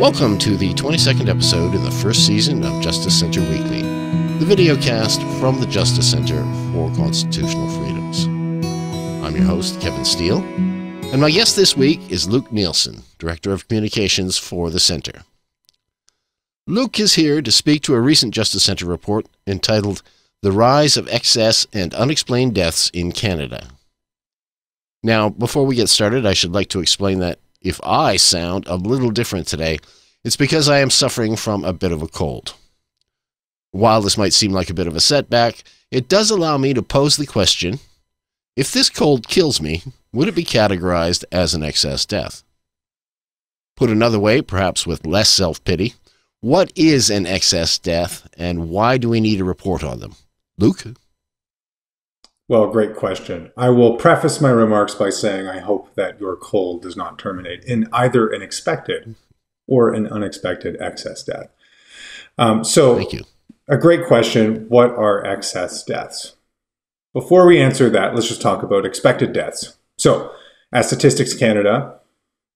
Welcome to the 22nd episode in the first season of Justice Center Weekly, the video cast from the Justice Center for Constitutional Freedoms. I'm your host, Kevin Steele, and my guest this week is Luke Neilson, Director of Communications for the Center. Luke is here to speak to a recent Justice Center report entitled The Rise of Excess and Unexplained Deaths in Canada. Now, before we get started, I should like to explain that if I sound a little different today, it's because I am suffering from a bit of a cold. While this might seem like a bit of a setback, it does allow me to pose the question, if this cold kills me, would it be categorized as an excess death? Put another way, perhaps with less self-pity, what is an excess death and why do we need a report on them? Luke? Well, great question. I will preface my remarks by saying I hope that your cold does not terminate in either an expected or an unexpected excess death. Thank you. A great question. What are excess deaths? Before we answer that, let's just talk about expected deaths. So, at Statistics Canada,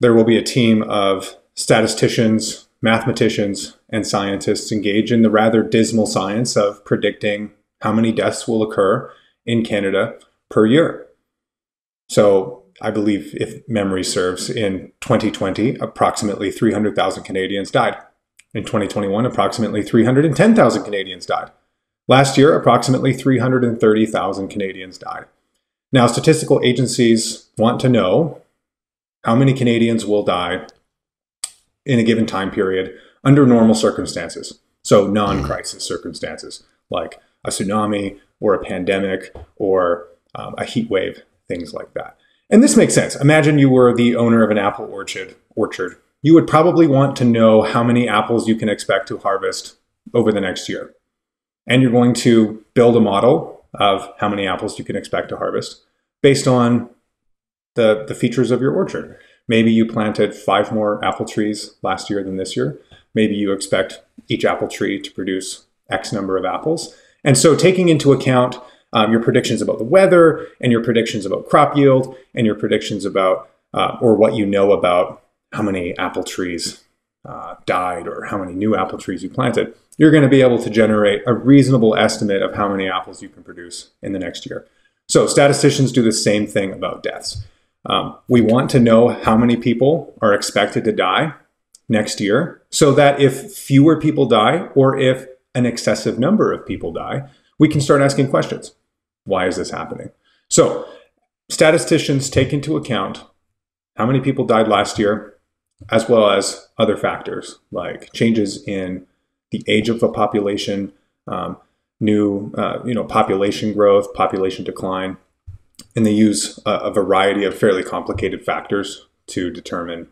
there will be a team of statisticians, mathematicians, and scientists engaged in the rather dismal science of predicting how many deaths will occur in Canada per year. So I believe, if memory serves, in 2020, approximately 300,000 Canadians died. In 2021, approximately 310,000 Canadians died. Last year, approximately 330,000 Canadians died. Now, statistical agencies want to know how many Canadians will die in a given time period under normal circumstances. So non-crisis circumstances, like a tsunami or a pandemic or a heat wave, things like that. And this makes sense. Imagine you were the owner of an apple orchard. You would probably want to know how many apples you can expect to harvest over the next year. And you're going to build a model of how many apples you can expect to harvest based on the features of your orchard. Maybe you planted 5 more apple trees last year than this year. Maybe you expect each apple tree to produce X number of apples. And so taking into account your predictions about the weather and your predictions about crop yield and your predictions about, or what you know about how many apple trees died or how many new apple trees you planted, you're going to be able to generate a reasonable estimate of how many apples you can produce in the next year. So statisticians do the same thing about deaths. We want to know how many people are expected to die next year so that if fewer people die or if an excessive number of people die, we can start asking questions. Why is this happening? So statisticians take into account how many people died last year, as well as other factors like changes in the age of the population, population growth, population decline, and they use a variety of fairly complicated factors to determine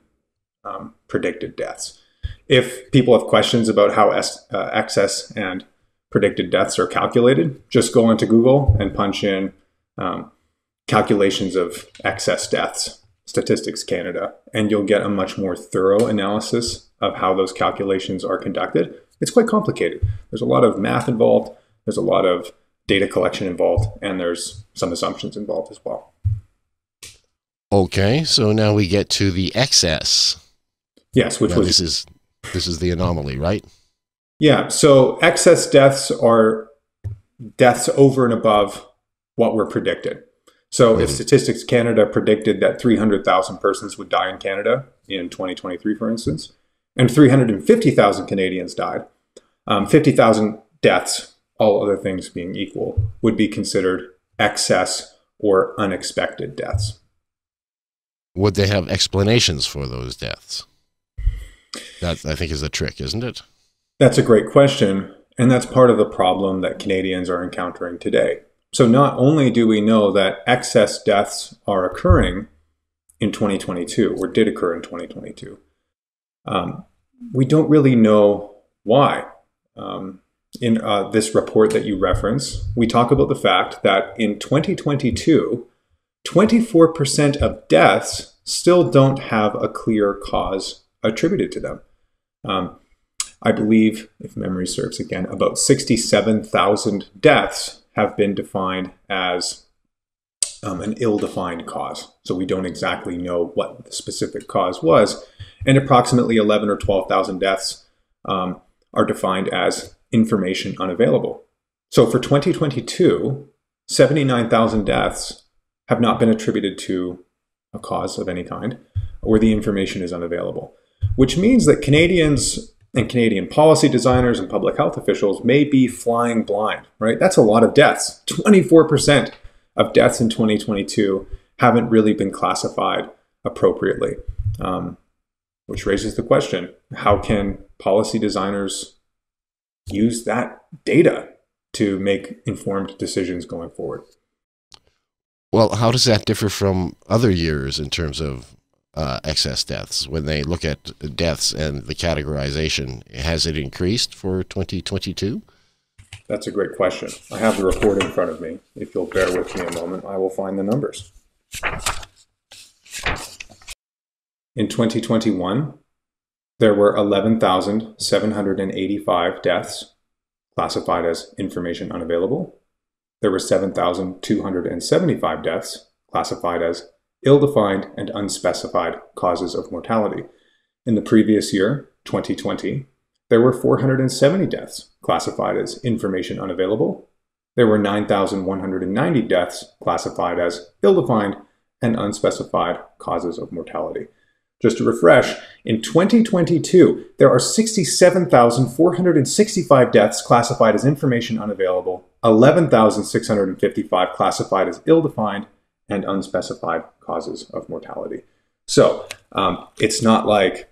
predicted deaths. If people have questions about how excess and predicted deaths are calculated, just go into Google and punch in calculations of excess deaths, Statistics Canada, and you'll get a much more thorough analysis of how those calculations are conducted. It's quite complicated. There's a lot of math involved, there's a lot of data collection involved, and there's some assumptions involved as well. Okay, so now we get to the excess. Yes, This is the anomaly, right? Yeah, so excess deaths are deaths over and above what were predicted. So if Statistics Canada predicted that 300,000 persons would die in Canada in 2023, for instance, and 350,000 Canadians died, 50,000 deaths, all other things being equal, would be considered excess or unexpected deaths. Would they have explanations for those deaths? That, I think, is the trick, isn't it? That's a great question, and that's part of the problem that Canadians are encountering today. So not only do we know that excess deaths are occurring in 2022, or did occur in 2022, we don't really know why. In this report that you reference, we talk about the fact that in 2022, 24% of deaths still don't have a clear cause attributed to them. I believe, if memory serves again, about 67,000 deaths have been defined as an ill-defined cause. So we don't exactly know what the specific cause was. And approximately 11 or 12,000 deaths are defined as information unavailable. So for 2022, 79,000 deaths have not been attributed to a cause of any kind, or the information is unavailable, which means that Canadians and Canadian policy designers and public health officials may be flying blind, right? That's a lot of deaths. 24% of deaths in 2022 haven't really been classified appropriately, which raises the question, how can policy designers use that data to make informed decisions going forward? Well, how does that differ from other years in terms of excess deaths? When they look at deaths and the categorization, has it increased for 2022? That's a great question. I have the report in front of me. If you'll bear with me a moment, I will find the numbers. In 2021, there were 11,785 deaths classified as information unavailable. There were 7,275 deaths classified as ill-defined and unspecified causes of mortality. In the previous year, 2020, there were 470 deaths classified as information unavailable. There were 9,190 deaths classified as ill-defined and unspecified causes of mortality. Just to refresh, in 2022, there are 67,465 deaths classified as information unavailable, 11,655 classified as ill-defined and unspecified causes of mortality. So it's not like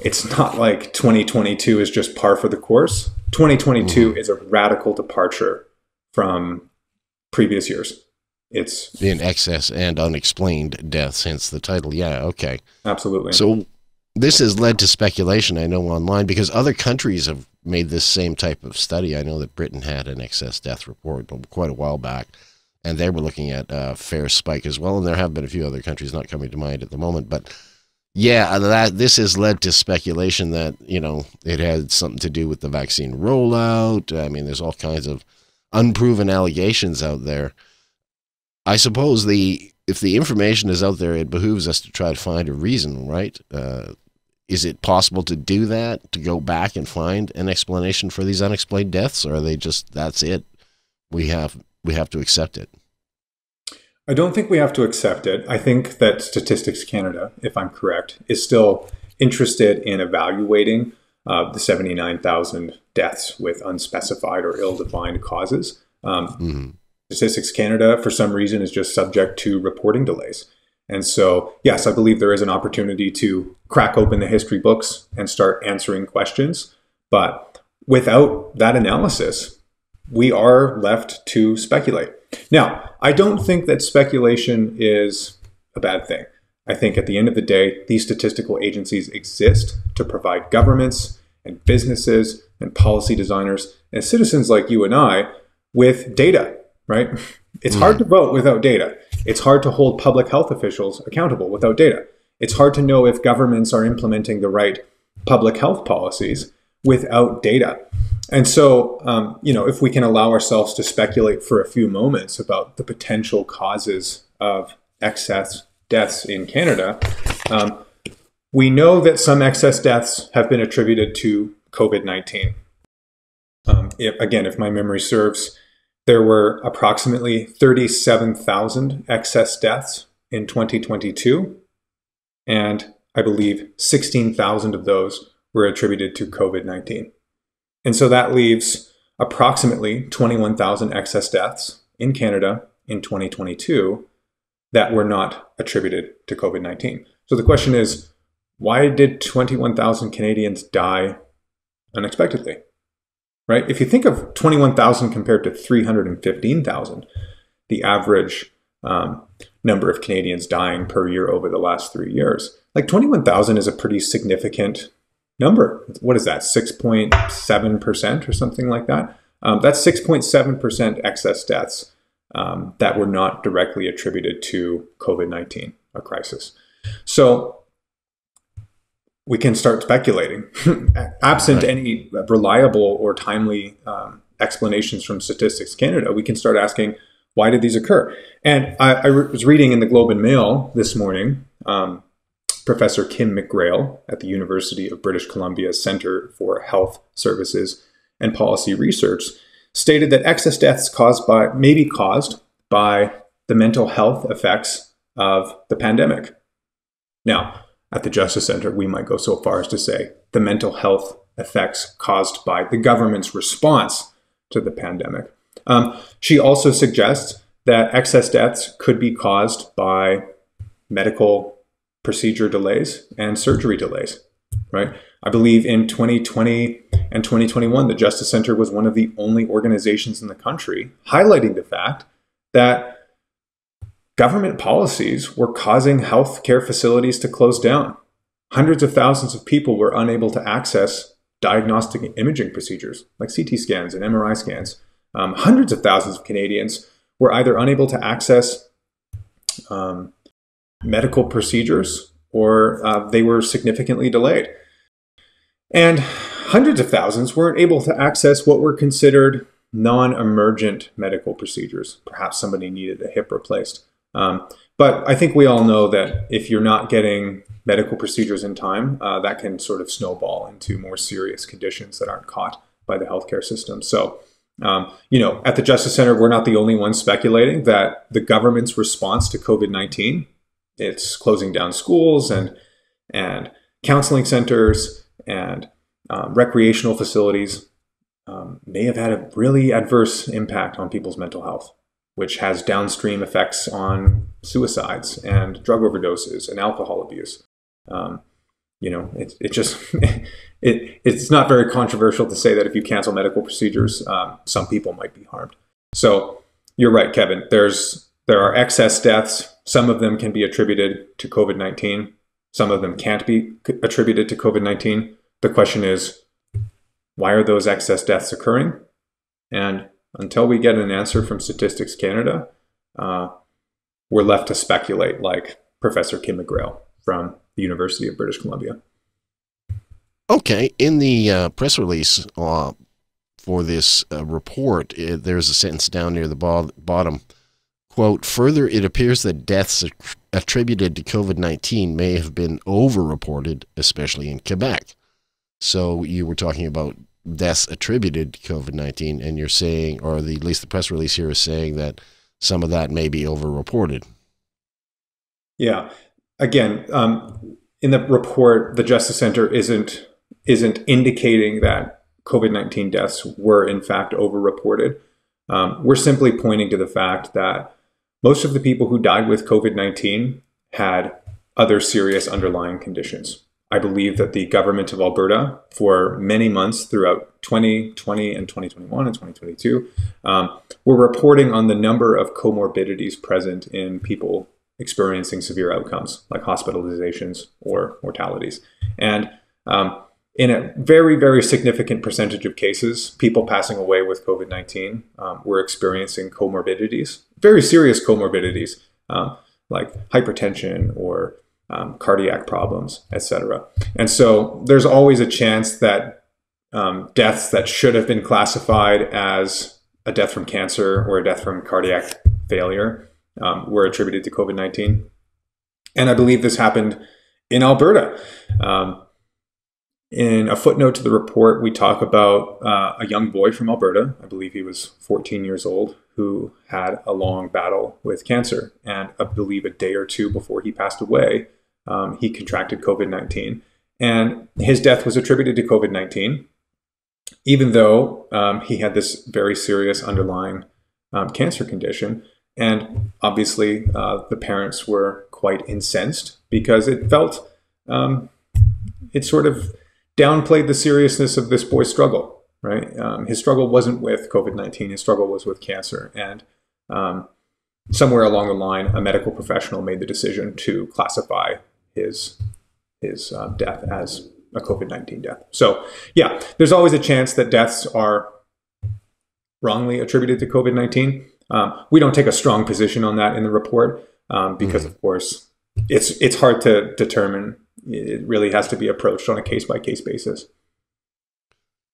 2022 is just par for the course. 2022 is a radical departure from previous years. It's in excess and unexplained deaths, hence the title. Yeah, okay. Absolutely. So this has led to speculation, I know, online, because other countries have made this same type of study. I know that Britain had an excess death report quite a while back, and they were looking at a fair spike as well, and there have been a few other countries not coming to mind at the moment. But yeah, this has led to speculation that, you know, it had something to do with the vaccine rollout. I mean, there's all kinds of unproven allegations out there. I suppose if the information is out there, it behooves us to try to find a reason, right? Is it possible to do that, to go back and find an explanation for these unexplained deaths, or are they just, that's it, we have to accept it? I don't think we have to accept it. I think that Statistics Canada, if I'm correct, is still interested in evaluating the 79,000 deaths with unspecified or ill-defined causes. Statistics Canada, for some reason, is just subject to reporting delays. And so, yes, I believe there is an opportunity to crack open the history books and start answering questions. But without that analysis, we are left to speculate. Now, I don't think that speculation is a bad thing. I think at the end of the day, these statistical agencies exist to provide governments and businesses and policy designers and citizens like you and I with data. Right? It's hard to vote without data. It's hard to hold public health officials accountable without data. It's hard to know if governments are implementing the right public health policies without data. And so, if we can allow ourselves to speculate for a few moments about the potential causes of excess deaths in Canada, we know that some excess deaths have been attributed to COVID-19. If my memory serves, there were approximately 37,000 excess deaths in 2022, and I believe 16,000 of those were attributed to COVID-19. And so that leaves approximately 21,000 excess deaths in Canada in 2022 that were not attributed to COVID-19. So the question is, why did 21,000 Canadians die unexpectedly? Right? If you think of 21,000 compared to 315,000, the average number of Canadians dying per year over the last 3 years, like 21,000 is a pretty significant number. What is that, 6.7% or something like that? That's 6.7% excess deaths that were not directly attributed to COVID-19, a crisis. So we can start speculating. Absent any reliable or timely explanations from Statistics Canada, we can start asking, Why did these occur? And I was reading in the Globe and Mail this morning, Professor Kim McGrail at the University of British Columbia's Center for Health Services and Policy Research stated that excess deaths may be caused by the mental health effects of the pandemic. Now, at the Justice Center, we might go so far as to say the mental health effects caused by the government's response to the pandemic. She also suggests that excess deaths could be caused by medical procedure delays and surgery delays, right? I believe in 2020 and 2021, the Justice Center was one of the only organizations in the country highlighting the fact that government policies were causing healthcare facilities to close down. Hundreds of thousands of people were unable to access diagnostic imaging procedures like CT scans and MRI scans. Hundreds of thousands of Canadians were either unable to access medical procedures or they were significantly delayed. And hundreds of thousands weren't able to access what were considered non-emergent medical procedures. Perhaps somebody needed a hip replaced. But I think we all know that if you're not getting medical procedures in time, that can sort of snowball into more serious conditions that aren't caught by the healthcare system. So, at the Justice Center, we're not the only ones speculating that the government's response to COVID-19, it's closing down schools and counseling centers and recreational facilities, may have had a really adverse impact on people's mental health, which has downstream effects on suicides and drug overdoses and alcohol abuse. It's not very controversial to say that if you cancel medical procedures, some people might be harmed. So you're right, Kevin. There are excess deaths. Some of them can be attributed to COVID-19. Some of them can't be attributed to COVID-19. The question is, why are those excess deaths occurring? And until we get an answer from Statistics Canada, we're left to speculate, like Professor Kim McGrail from the University of British Columbia. Okay, in the press release for this report, there's a sentence down near the bottom. Quote, further, it appears that deaths attributed to COVID-19 may have been overreported, especially in Quebec. So you were talking about deaths attributed to COVID-19, and you're saying, or at least the press release here is saying, that some of that may be overreported. Yeah. Again, in the report, the Justice Center isn't indicating that COVID-19 deaths were in fact overreported. We're simply pointing to the fact that most of the people who died with COVID-19 had other serious underlying conditions. I believe that the government of Alberta, for many months throughout 2020 and 2021 and 2022, were reporting on the number of comorbidities present in people experiencing severe outcomes like hospitalizations or mortalities. And in a very, very significant percentage of cases, people passing away with COVID-19 were experiencing comorbidities, very serious comorbidities, like hypertension or cardiac problems, etc. And so there's always a chance that deaths that should have been classified as a death from cancer or a death from cardiac failure were attributed to COVID-19. And I believe this happened in Alberta. In a footnote to the report, we talk about a young boy from Alberta, I believe he was 14 years old, who had a long battle with cancer. And I believe a day or two before he passed away, he contracted COVID-19. And his death was attributed to COVID-19, even though he had this very serious underlying cancer condition. And obviously, the parents were quite incensed because it felt, it sort of downplayed the seriousness of this boy's struggle, right? His struggle wasn't with COVID-19, his struggle was with cancer. And somewhere along the line, a medical professional made the decision to classify his death as a COVID-19 death. So yeah, there's always a chance that deaths are wrongly attributed to COVID-19. We don't take a strong position on that in the report because, of course, it's hard to determine. It really has to be approached on a case-by-case basis.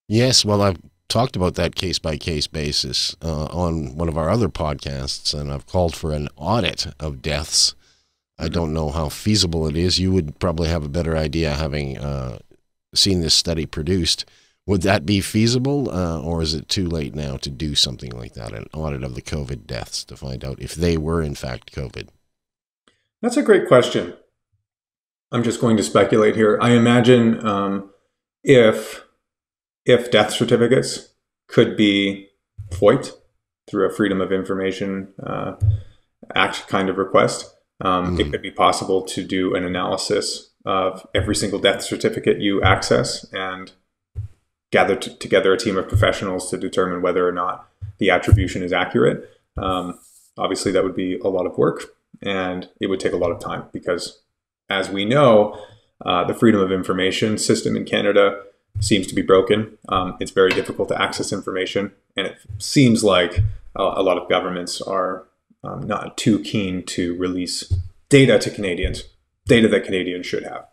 Yes, well, talked about that case-by-case basis on one of our other podcasts, and I've called for an audit of deaths. I don't know how feasible it is. You would probably have a better idea, having seen this study produced. Would that be feasible, or is it too late now to do something like that, an audit of the COVID deaths to find out if they were in fact COVID? That's a great question. I'm just going to speculate here. I imagine if death certificates could be FOIP'd through a Freedom of Information Act kind of request, it could be possible to do an analysis of every single death certificate you access and gather together a team of professionals to determine whether or not the attribution is accurate. Obviously, that would be a lot of work, and it would take a lot of time because, as we know, the Freedom of Information system in Canada seems to be broken. It's very difficult to access information, and it seems like a lot of governments are not too keen to release data to Canadians, data that Canadians should have.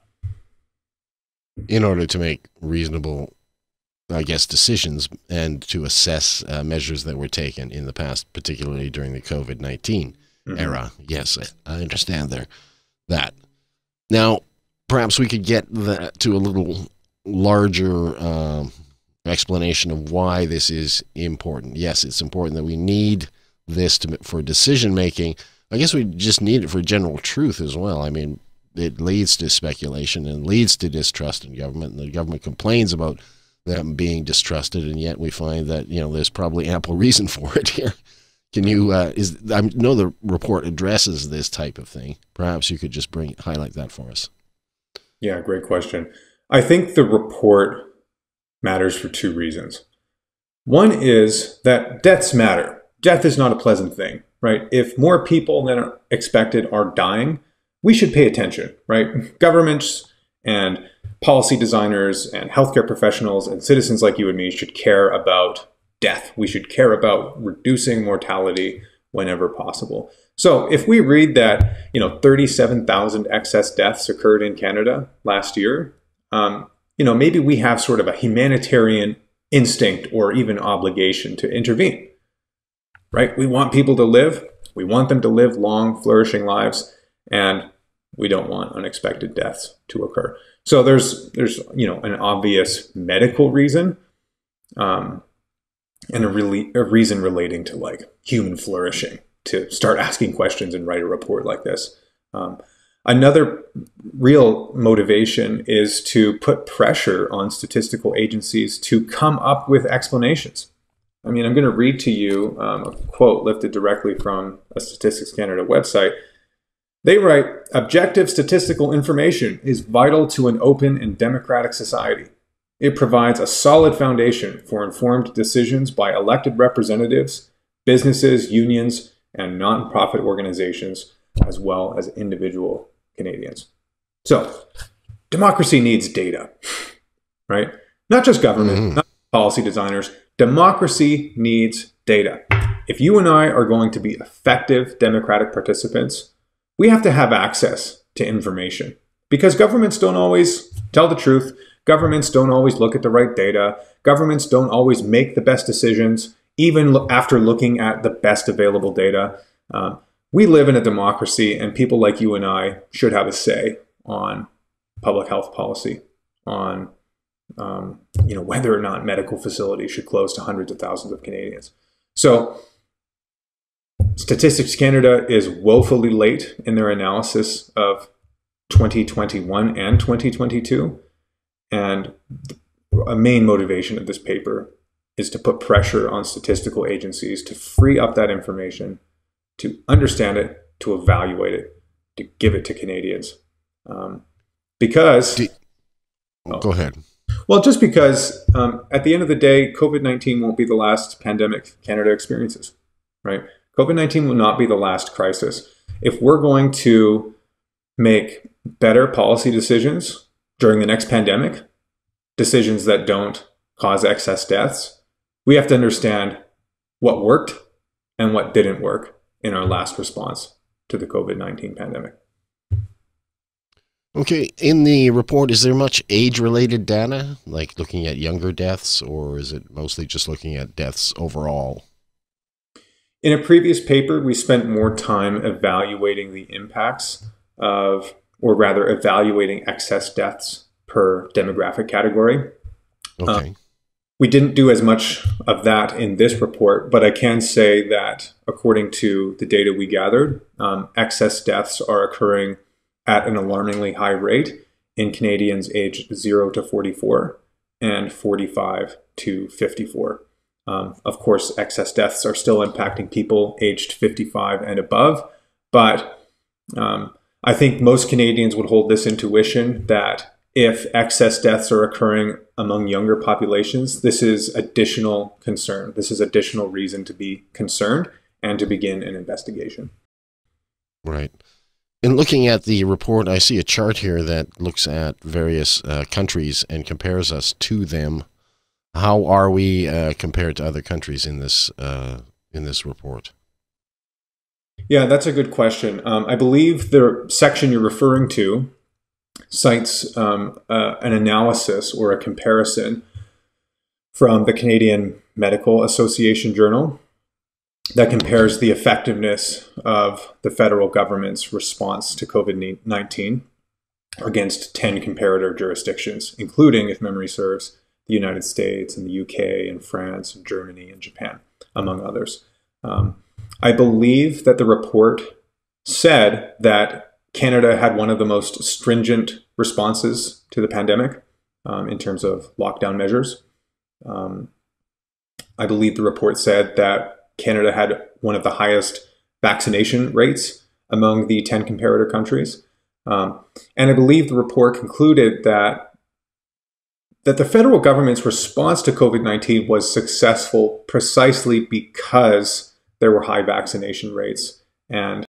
In order to make reasonable, I guess, decisions and to assess measures that were taken in the past, particularly during the COVID-19 era. Yes, I understand that. Now, perhaps we could get to a little larger explanation of why this is important. Yes, it's important that we need this for decision making. I guess we just need it for general truth as well. I mean, it leads to speculation and leads to distrust in government, and the government complains about them being distrusted, and yet we find that, you know, there's probably ample reason for it here. Can you I know the report addresses this type of thing. Perhaps you could just highlight that for us. Yeah, great question. I think the report matters for two reasons. One is that deaths matter. Death is not a pleasant thing, right? If more people than are expected are dying, we should pay attention, right? Governments and policy designers and healthcare professionals and citizens like you and me should care about death. We should care about reducing mortality whenever possible. So if we read that, 37,000 excess deaths occurred in Canada last year, maybe we have sort of a humanitarian instinct or even obligation to intervene, right? We want people to live. We want them to live long, flourishing lives, and we don't want unexpected deaths to occur. So there's an obvious medical reason, and a reason relating to like human flourishing to start asking questions and write a report like this. Another real motivation is to put pressure on statistical agencies to come up with explanations. I mean, I'm going to read to you a quote lifted directly from a Statistics Canada website. They write, "Objective statistical information is vital to an open and democratic society. It provides a solid foundation for informed decisions by elected representatives, businesses, unions, and nonprofit organizations, as well as individual Canadians." So, democracy needs data, right? Not just government, not policy designers. Democracy needs data. If you and I are going to be effective democratic participants, we have to have access to information, because governments don't always tell the truth. Governments don't always look at the right data. Governments don't always make the best decisions, even after looking at the best available data. We live in a democracy, and people like you and I should have a say on public health policy, on whether or not medical facilities should close to hundreds of thousands of Canadians. So Statistics Canada is woefully late in their analysis of 2021 and 2022. And a main motivation of this paper is to put pressure on statistical agencies to free up that information, to understand it, to evaluate it, to give it to Canadians. Go ahead. Well, just because at the end of the day, COVID-19 won't be the last pandemic Canada experiences, right? COVID-19 will not be the last crisis. If we're going to make better policy decisions during the next pandemic, decisions that don't cause excess deaths, we have to understand what worked and what didn't work in our last response to the COVID-19 pandemic. Okay, in the report, is there much age-related data, like looking at younger deaths, or is it mostly just looking at deaths overall? In a previous paper, we spent more time evaluating the impacts of, or rather evaluating excess deaths per demographic category. Okay. We didn't do as much of that in this report, but I can say that according to the data we gathered, excess deaths are occurring at an alarmingly high rate in Canadians aged 0 to 44 and 45 to 54. Of course, excess deaths are still impacting people aged 55 and above, but I think most Canadians would hold this intuition that if excess deaths are occurring among younger populations, this is additional concern. This is additional reason to be concerned and to begin an investigation. Right. In looking at the report, I see a chart here that looks at various countries and compares us to them. How are we compared to other countries in this report? Yeah, that's a good question. I believe the section you're referring to cites an analysis or a comparison from the Canadian Medical Association Journal that compares the effectiveness of the federal government's response to COVID-19 against 10 comparator jurisdictions, including, if memory serves, the United States and the UK and France and Germany and Japan, among others. I believe that the report said that Canada had one of the most stringent responses to the pandemic in terms of lockdown measures. I believe the report said that Canada had one of the highest vaccination rates among the 10 comparator countries. And I believe the report concluded that the federal government's response to COVID-19 was successful precisely because there were high vaccination rates and